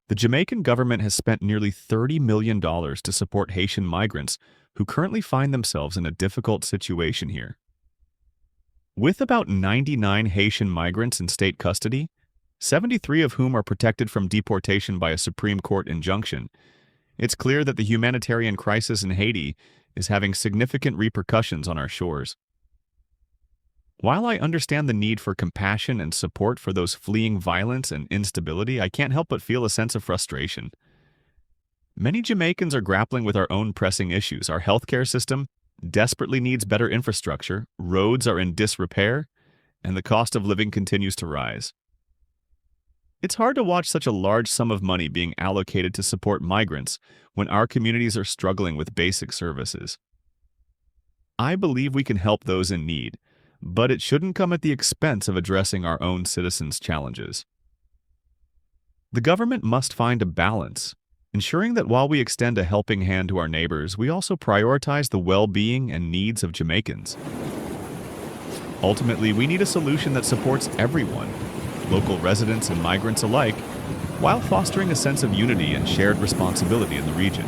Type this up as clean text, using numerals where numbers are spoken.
The Jamaican government has spent nearly $30 million to support Haitian migrants who currently find themselves in a difficult situation here. With about 99 Haitian migrants in state custody, 73 of whom are protected from deportation by a Supreme Court injunction, it's clear that the humanitarian crisis in Haiti is having significant repercussions on our shores. While I understand the need for compassion and support for those fleeing violence and instability, I can't help but feel a sense of frustration. Many Jamaicans are grappling with our own pressing issues. Our healthcare system desperately needs better infrastructure, roads are in disrepair, and the cost of living continues to rise. It's hard to watch such a large sum of money being allocated to support migrants when our communities are struggling with basic services. I believe we can help those in need, but it shouldn't come at the expense of addressing our own citizens' challenges. The government must find a balance, ensuring that while we extend a helping hand to our neighbors, we also prioritize the well-being and needs of Jamaicans. Ultimately, we need a solution that supports everyone, local residents and migrants alike, while fostering a sense of unity and shared responsibility in the region.